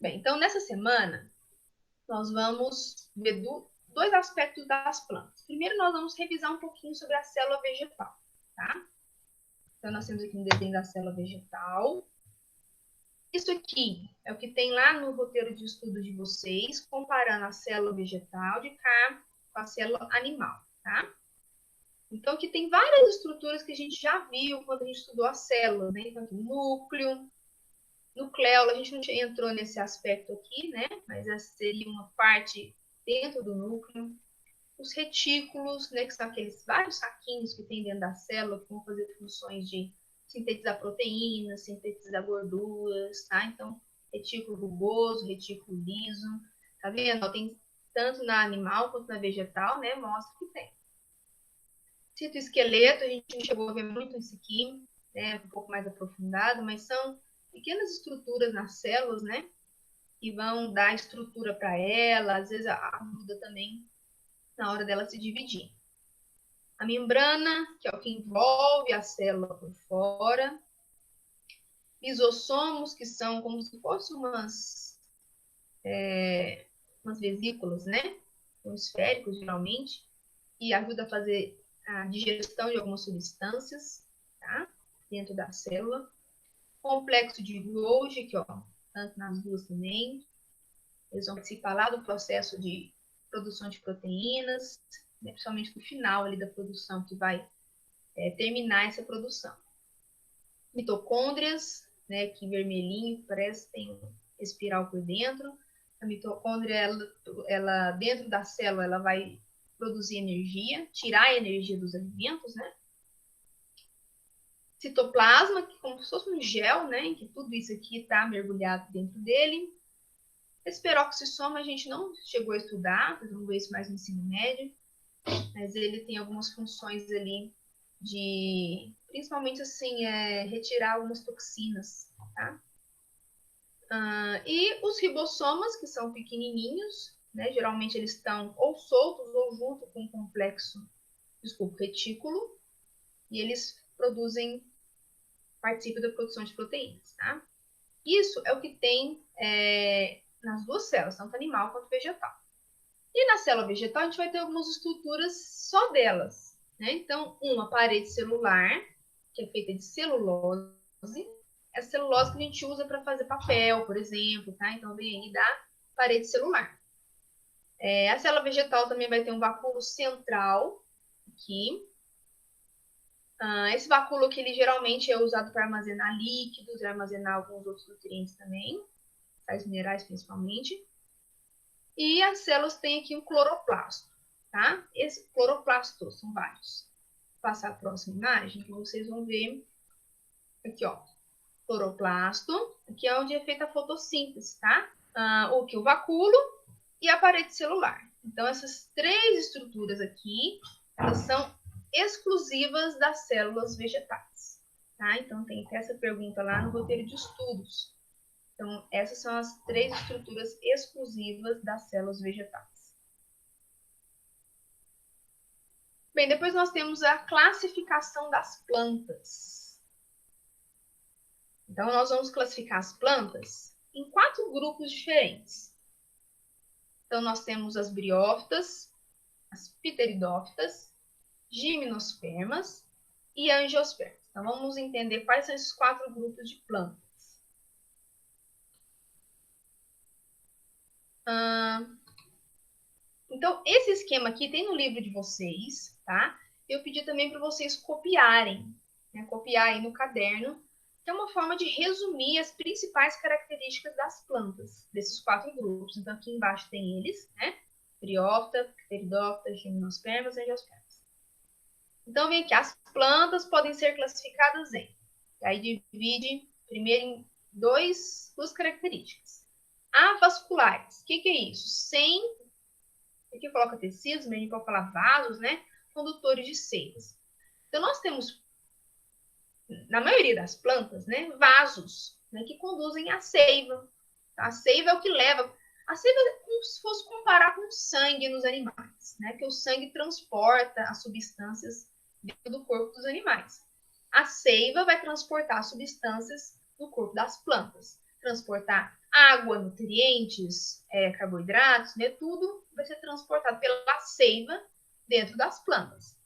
Bem, então nessa semana nós vamos ver dois aspectos das plantas. Primeiro nós vamos revisar um pouquinho sobre a célula vegetal, tá? Então nós temos aqui um desenho da célula vegetal. Isso aqui é o que tem lá no roteiro de estudo de vocês, comparando a célula vegetal de cá com a célula animal, tá? Então, aqui tem várias estruturas que a gente já viu quando a gente estudou as células, né? Então, aqui, núcleo, nucleolo, a gente não entrou nesse aspecto aqui, né? Mas essa seria uma parte dentro do núcleo. Os retículos, né? Que são aqueles vários saquinhos que tem dentro da célula, que vão fazer funções de sintetizar proteínas, sintetizar gorduras, tá? Então, retículo rugoso, retículo liso, tá vendo? Tem tanto na animal quanto na vegetal, né? Mostra que tem. Citoesqueleto, a gente não chegou a ver muito isso aqui, né? Um pouco mais aprofundado, mas são pequenas estruturas nas células, né? Que vão dar estrutura para ela, às vezes ajuda também na hora dela se dividir. A membrana, que é o que envolve a célula por fora. Lisossomos, que são como se fossem umas vesículas, né? São esféricos, geralmente, que ajuda a fazer a digestão de algumas substâncias, tá? Dentro da célula. Complexo de Golgi, que ó, tanto nas duas também. Eles vão participar lá do processo de produção de proteínas, né? Principalmente no final ali da produção, que vai terminar essa produção. Mitocôndrias, né, que vermelhinho, parece que tem uma espiral por dentro. A mitocôndria, ela dentro da célula, ela vai produzir energia, tirar a energia dos alimentos, né? Citoplasma, que como se fosse um gel, né, em que tudo isso aqui está mergulhado dentro dele. Esse peroxissoma a gente não chegou a estudar, vocês vão ver isso mais no ensino médio, mas ele tem algumas funções ali de, principalmente assim, retirar algumas toxinas, tá? E os ribossomas, que são pequenininhos, né? Geralmente eles estão ou soltos ou junto com o complexo, retículo, e eles participam da produção de proteínas, tá? Isso é o que tem nas duas células, tanto animal quanto vegetal. E na célula vegetal a gente vai ter algumas estruturas só delas, né? Então, uma parede celular, que é feita de celulose, é a celulose que a gente usa para fazer papel, por exemplo, tá? Então, vem aí da parede celular. A célula vegetal também vai ter um vacúolo central aqui. Esse vacúolo aqui, ele geralmente é usado para armazenar líquidos e armazenar alguns outros nutrientes também, sais minerais principalmente. E as células têm aqui um cloroplasto, tá? Esse cloroplasto são vários. Vou passar a próxima imagem que vocês vão ver aqui, ó. Cloroplasto, aqui é onde é feita a fotossíntese, tá? O vacúolo e a parede celular. Então, essas três estruturas aqui, elas são exclusivas das células vegetais, tá? Então, tem até essa pergunta lá no roteiro de estudos. Então, essas são as três estruturas exclusivas das células vegetais. Bem, depois nós temos a classificação das plantas. Então, nós vamos classificar as plantas em 4 grupos diferentes. Então, nós temos as briófitas, as pteridófitas, gimnospermas e angiospermas. Então, vamos entender quais são esses 4 grupos de plantas. Então, esse esquema aqui tem no livro de vocês, tá? Eu pedi também para vocês copiarem, né? Copiar aí no caderno, que é uma forma de resumir as principais características das plantas, desses 4 grupos. Então, aqui embaixo tem eles, né? Briófita, pteridófita, gimnospermas e angiospermas. Então, vem aqui, as plantas podem ser classificadas em. Aí divide primeiro em duas características. Avasculares, o que é isso? Aqui coloca tecidos, mas a gente pode falar vasos, né? Condutores de seivas. Então, nós temos, na maioria das plantas, né, vasos, né, que conduzem a seiva. A seiva é o que leva. A seiva é como se fosse comparar com o sangue nos animais, né? Que o sangue transporta as substâncias dentro do corpo dos animais. A seiva vai transportar as substâncias no corpo das plantas. Transportar água, nutrientes, carboidratos, né? Tudo vai ser transportado pela seiva dentro das plantas.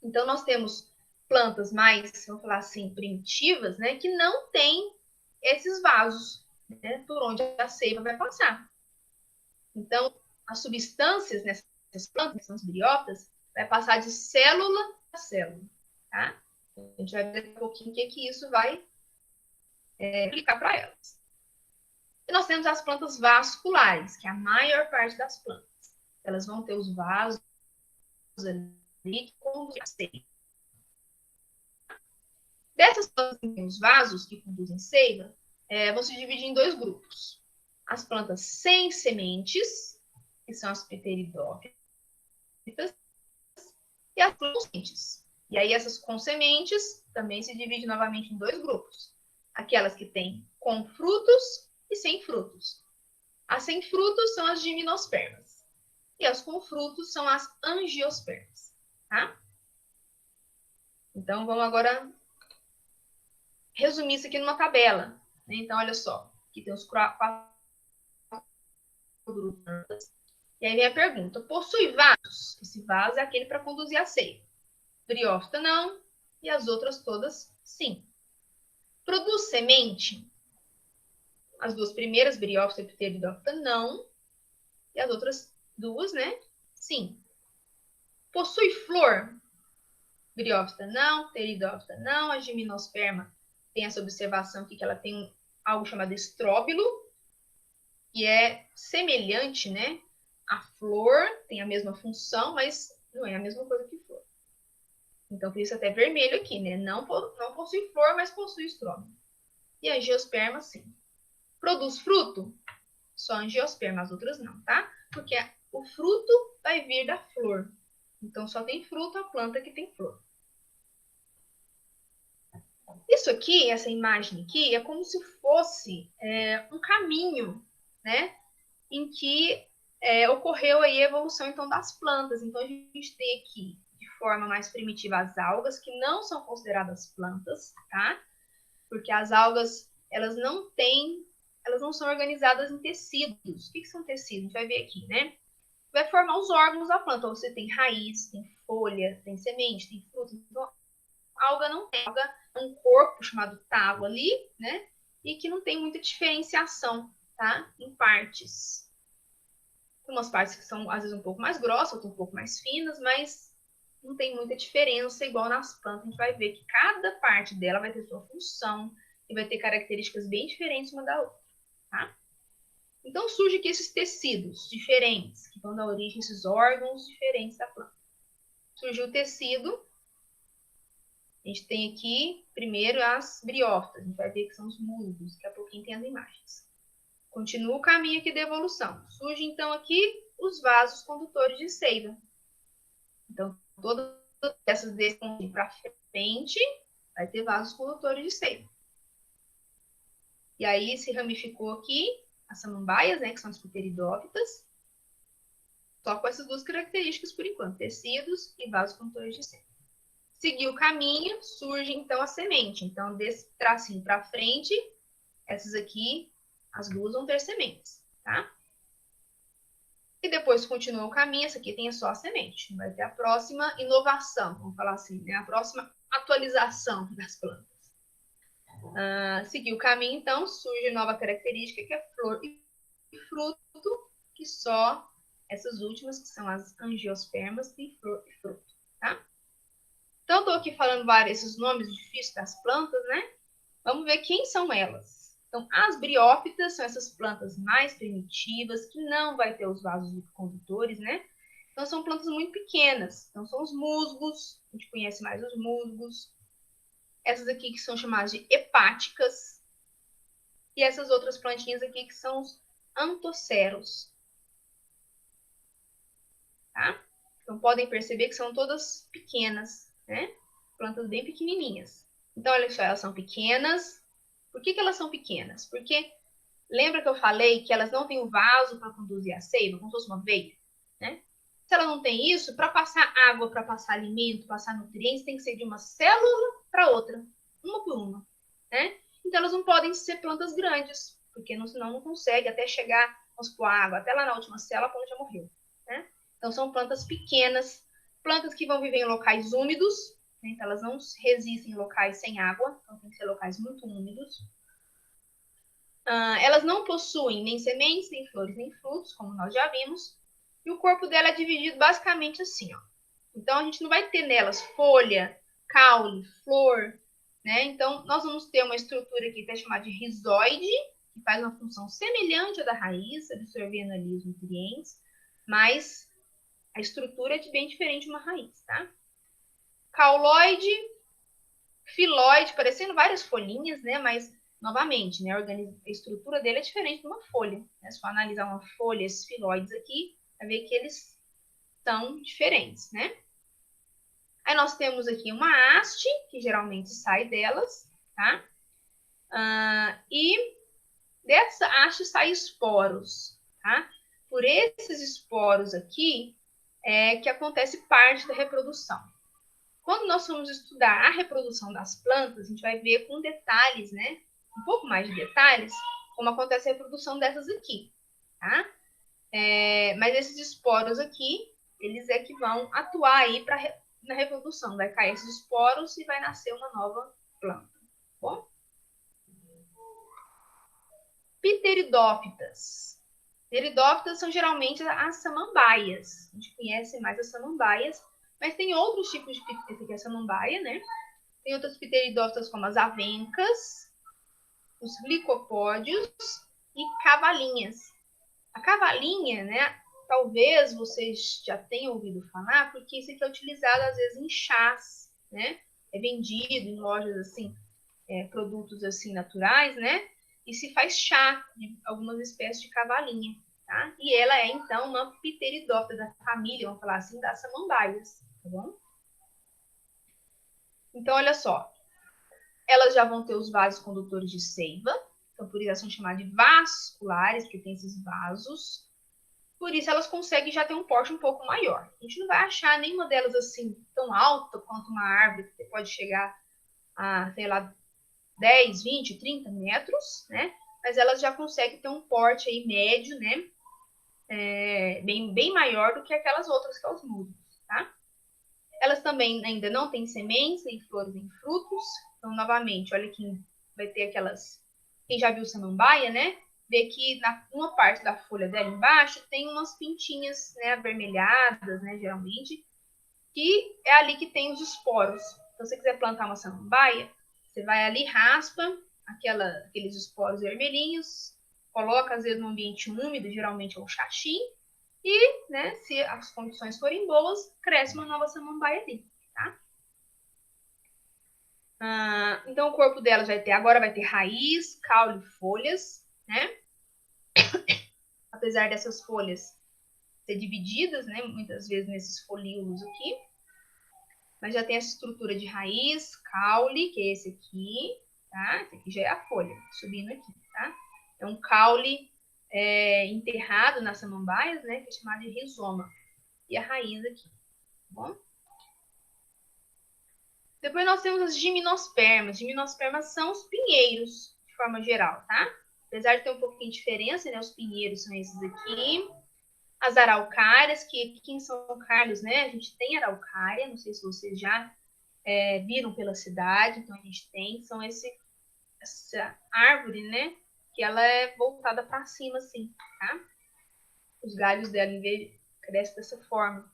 Então, nós temos plantas mais, vamos falar assim, primitivas, né? Que não tem esses vasos, né, por onde a seiva vai passar. Então, as substâncias nessas plantas, que são as briófitas, vai passar de célula a célula, tá? A gente vai ver daqui a pouquinho o que isso vai aplicar para elas. E nós temos as plantas vasculares, que é a maior parte das plantas. Elas vão ter os vasos ali que conduzem a seiva. Dessas plantas que têm os vasos que conduzem seiva, vão se dividir em dois grupos. As plantas sem sementes, que são as pteridófitas, e as plantas com sementes. E aí essas com sementes também se dividem novamente em dois grupos. Aquelas que têm com frutos e sem frutos. As sem frutos são as gimnospermas. E as com frutos são as angiospermas. Tá? Então, vamos agora resumir isso aqui numa tabela. Né? Então, olha só. Aqui tem os 4 grupos. E aí vem a pergunta. Possui vasos? Esse vaso é aquele para conduzir a seiva. Briófita não. E as outras todas, sim. Produz semente? As duas primeiras, briófita e pteridófita, não. E as outras duas, né? Sim. Possui flor? Briófita não, pteridófita não. A gimnosperma tem essa observação aqui que ela tem algo chamado estróbilo, que é semelhante, né? A flor tem a mesma função, mas não é a mesma coisa que flor. Então, por isso até vermelho aqui, né? Não possui flor, mas possui estróbilo. E a angiosperma, sim. Produz fruto? Só a angiosperma, as outras não, tá? Porque o fruto vai vir da flor. Então, só tem fruto a planta que tem flor. Isso aqui, essa imagem aqui, é como se fosse um caminho, né? Em que ocorreu aí a evolução, então, das plantas. Então, a gente tem aqui, de forma mais primitiva, as algas, que não são consideradas plantas, tá? Porque as algas, elas não são organizadas em tecidos. O que são tecidos? A gente vai ver aqui, né? Vai formar os órgãos da planta. Então, você tem raiz, tem folha, tem semente, tem fruto. Então, a alga não tem. A alga é um corpo chamado talo ali, né? E que não tem muita diferenciação, tá? Em partes. Tem umas partes que são, às vezes, um pouco mais grossas, outras um pouco mais finas, mas não tem muita diferença, igual nas plantas. A gente vai ver que cada parte dela vai ter sua função e vai ter características bem diferentes uma da outra, tá? Então, surgem aqui esses tecidos diferentes, que vão dar origem a esses órgãos diferentes da planta. Surgiu o tecido. A gente tem aqui, primeiro, as briófitas. A gente vai ver que são os musgos. Daqui a pouquinho tem as imagens. Continua o caminho aqui da evolução. Surge, então, aqui os vasos condutores de seiva. Então, todas essas desse para frente vai ter vasos condutores de seiva. E aí se ramificou aqui as samambaias, né, que são as pteridófitas, só com essas duas características por enquanto, tecidos e vasos condutores de seiva. Seguiu o caminho, surge então a semente. Então, desse tracinho para frente, essas aqui, as duas vão ter sementes, tá? E depois continua o caminho, essa aqui tem só a semente. Vai ter a próxima inovação, vamos falar assim, né? A próxima atualização das plantas. Seguiu o caminho, então, surge nova característica, que é flor e fruto, que só essas últimas, que são as angiospermas, têm flor e fruto, tá? Então, estou aqui falando esses nomes difíceis das plantas, né? Vamos ver quem são elas. Então, as briófitas são essas plantas mais primitivas, que não vai ter os vasos condutores, né? Então, são plantas muito pequenas. Então, são os musgos, a gente conhece mais os musgos. Essas aqui que são chamadas de hepáticas. E essas outras plantinhas aqui que são os antoceros. Tá? Então, podem perceber que são todas pequenas, né? Plantas bem pequenininhas. Então, olha só, elas são pequenas. Por que elas são pequenas? Porque lembra que eu falei que elas não têm o vaso para conduzir a seiva, como se fosse uma veia, né? Se ela não tem isso, para passar água, para passar alimento, passar nutrientes, tem que ser de uma célula para outra, uma por uma, né? Então, elas não podem ser plantas grandes, porque senão não consegue até chegar, vamos supor, a água, até lá na última célula, a planta já morreu, né? Então, são plantas pequenas, plantas que vão viver em locais úmidos, né? Então, elas não resistem em locais sem água, então tem que ser locais muito úmidos. Elas não possuem nem sementes, nem flores, nem frutos, como nós já vimos, e o corpo dela é dividido basicamente assim, ó. Então, a gente não vai ter nelas folha, caule, flor, né? Então, nós vamos ter uma estrutura aqui que é chamada de rizoide, que faz uma função semelhante à da raiz, absorvendo ali os nutrientes, mas a estrutura é bem diferente de uma raiz, tá? Cauloide, filoide, parecendo várias folhinhas, né? Mas, novamente, né? A estrutura dele é diferente de uma folha. Né? Se for analisar uma folha, esses filoides aqui, vai ver que eles são diferentes, né? Aí nós temos aqui uma haste, que geralmente sai delas, tá? E dessa haste saem esporos, tá? Por esses esporos aqui é que acontece parte da reprodução. Quando nós formos estudar a reprodução das plantas, a gente vai ver com detalhes, né? Um pouco mais de detalhes, como acontece a reprodução dessas aqui, tá? Mas esses esporos aqui, eles é que vão atuar aí na reprodução. Vai cair esses esporos e vai nascer uma nova planta. Bom? Pteridófitas. Pteridófitas são geralmente as samambaias. A gente conhece mais as samambaias, mas tem outros tipos de pteridófitas. Esse aqui é a samambaia, né? Tem outras pteridófitas como as avencas, os licopódios e cavalinhas. A cavalinha, né? Talvez vocês já tenham ouvido falar, porque isso aqui é utilizado às vezes em chás, né? É vendido em lojas assim, produtos assim naturais, né? E se faz chá de algumas espécies de cavalinha, tá? E ela é então uma pteridófita da família, vamos falar assim, das samambaias, tá bom? Então, olha só, elas já vão ter os vasos condutores de seiva, então por isso elas são chamadas de vasculares, porque tem esses vasos. Por isso elas conseguem já ter um porte um pouco maior. A gente não vai achar nenhuma delas assim tão alta quanto uma árvore que pode chegar a, sei lá, 10, 20, 30 metros, né? Mas elas já conseguem ter um porte aí médio, né? Bem maior do que aquelas outras que é os musgos, tá? Elas também ainda não têm sementes, nem flores, nem frutos. Então, novamente, olha aqui, vai ter aquelas... Quem já viu samambaia, né? Vê que uma parte da folha dela embaixo tem umas pintinhas, né, avermelhadas, né, geralmente, que é ali que tem os esporos. Então, se você quiser plantar uma samambaia, você vai ali, raspa aqueles esporos vermelhinhos, coloca às vezes no ambiente úmido, geralmente é um xaxim, e, né, se as condições forem boas, cresce uma nova samambaia ali, tá? Então, o corpo delas agora vai ter raiz, caule e folhas, né? Apesar dessas folhas ser divididas, né, muitas vezes nesses folíolos aqui, mas já tem essa estrutura de raiz, caule, que é esse aqui, tá? Esse aqui já é a folha, subindo aqui, tá? É um caule enterrado nas samambaias, né, que é chamado de rizoma. E a raiz aqui, tá bom? Depois nós temos as gimnospermas. Gimnospermas são os pinheiros, de forma geral, tá? Apesar de ter um pouquinho de diferença, né? Os pinheiros são esses aqui. As araucárias, que aqui em São Carlos, né? A gente tem araucária, não sei se vocês já viram pela cidade, então a gente tem, são essa árvore, né? Que ela é voltada para cima, assim, tá? Os galhos dela, em vez crescem dessa forma.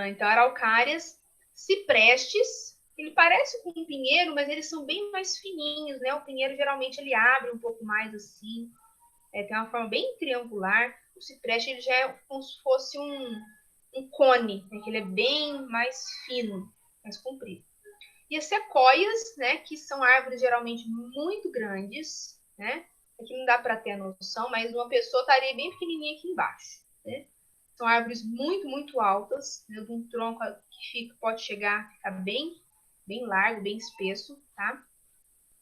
Então, araucárias, ciprestes, ele parece com um pinheiro, mas eles são bem mais fininhos, né? O pinheiro geralmente ele abre um pouco mais assim, tem uma forma bem triangular. O cipreste ele já é como se fosse um cone, né? Que ele é bem mais fino, mais comprido. E as sequoias, né? Que são árvores geralmente muito grandes, né? Aqui não dá para ter a noção, mas uma pessoa estaria bem pequenininha aqui embaixo, né? São árvores muito, muito altas, né, de um tronco que pode chegar a ficar bem largo, bem espesso, tá?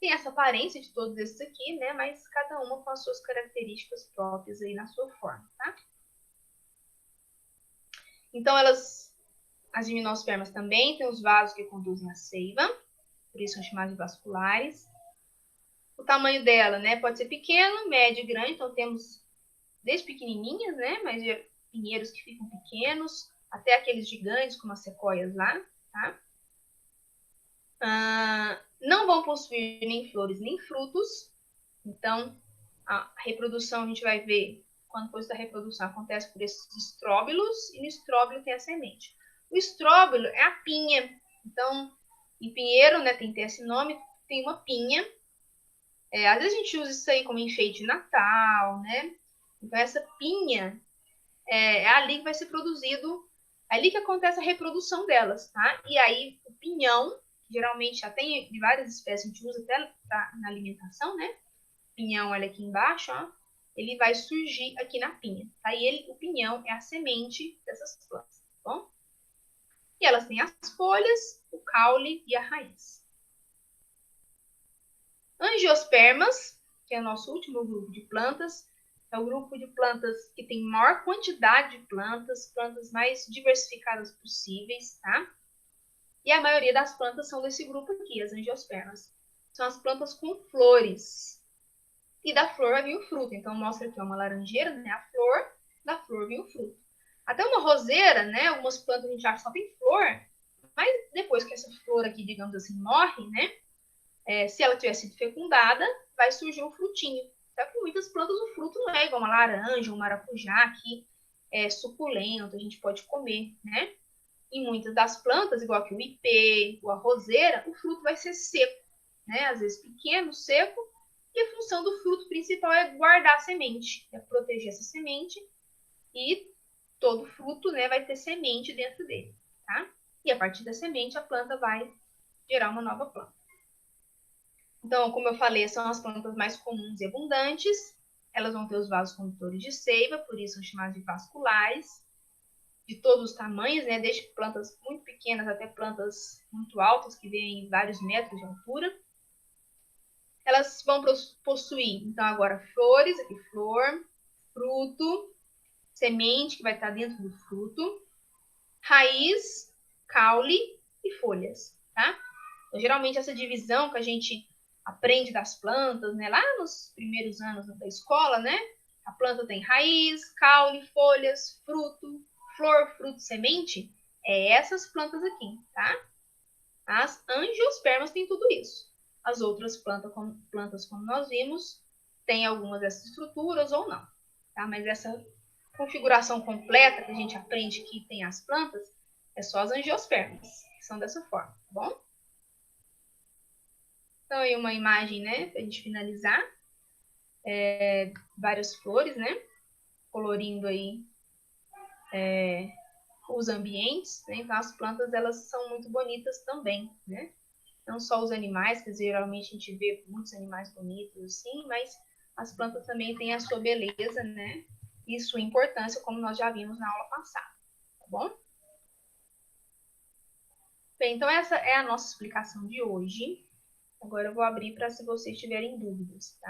Tem essa aparência de todos esses aqui, né? Mas cada uma com as suas características próprias aí na sua forma, tá? Então, as gimnospermas também têm os vasos que conduzem a seiva, por isso são chamados de vasculares. O tamanho dela, né, pode ser pequeno, médio e grande. Então, temos desde pequenininhas, né, mas pinheiros que ficam pequenos, até aqueles gigantes, como as sequoias lá, tá? Não vão possuir nem flores nem frutos. Então, a reprodução a gente vai ver, quando for da reprodução, acontece por esses estróbilos, e no estróbilo tem a semente. O estróbilo é a pinha. Então, em pinheiro, né, tem que ter esse nome, tem uma pinha. Às vezes a gente usa isso aí como enfeite de Natal, né? Então, essa pinha é ali que vai ser produzido, é ali que acontece a reprodução delas, tá? E aí, o pinhão, geralmente já tem de várias espécies, a gente usa até na alimentação, né? Pinhão, olha aqui embaixo, ó, ele vai surgir aqui na pinha, tá? E o pinhão é a semente dessas plantas, tá bom? E elas têm as folhas, o caule e a raiz. Angiospermas, que é o nosso último grupo de plantas, é o grupo de plantas que tem maior quantidade de plantas mais diversificadas possíveis, tá? E a maioria das plantas são desse grupo aqui, as angiospermas. São as plantas com flores. E da flor vai vir o fruto. Então, mostra aqui uma laranjeira, né? A flor, da flor vem o fruto. Até uma roseira, né? Algumas plantas a gente acha que só tem flor, mas depois que essa flor aqui, digamos assim, morre, né? Se ela tiver sido fecundada, vai surgir um frutinho. Só que muitas plantas o fruto não é igual uma laranja, um maracujá, que é suculento, a gente pode comer, né? Em muitas das plantas, igual que o ipê, ou a roseira, o fruto vai ser seco, né? Às vezes pequeno, seco, e a função do fruto principal é guardar a semente, é proteger essa semente, e todo fruto, né, vai ter semente dentro dele, tá? E a partir da semente a planta vai gerar uma nova planta. Então, como eu falei, são as plantas mais comuns e abundantes. Elas vão ter os vasos condutores de seiva, por isso são chamadas de vasculares, de todos os tamanhos, né? Desde plantas muito pequenas até plantas muito altas, que vêm em vários metros de altura. Elas vão possuir, então, agora flores, aqui flor, fruto, semente, que vai estar dentro do fruto, raiz, caule e folhas, tá? Então, geralmente, essa divisão que a gente aprende das plantas, né? Lá nos primeiros anos da escola, né? A planta tem raiz, caule, folhas, fruto, flor, fruto, semente. É essas plantas aqui, tá? As angiospermas têm tudo isso. As outras plantas, como nós vimos, têm algumas dessas estruturas ou não. Tá? Mas essa configuração completa que a gente aprende que tem as plantas é só as angiospermas, que são dessa forma, tá bom? Então, aí uma imagem, né, para a gente finalizar. Várias flores, né, colorindo aí os ambientes, né? Então, as plantas, elas são muito bonitas também, né? Não só os animais, que geralmente a gente vê muitos animais bonitos, assim, mas as plantas também têm a sua beleza, né? E sua importância, como nós já vimos na aula passada, tá bom? Bem, então essa é a nossa explicação de hoje. Agora eu vou abrir para se vocês tiverem dúvidas, tá?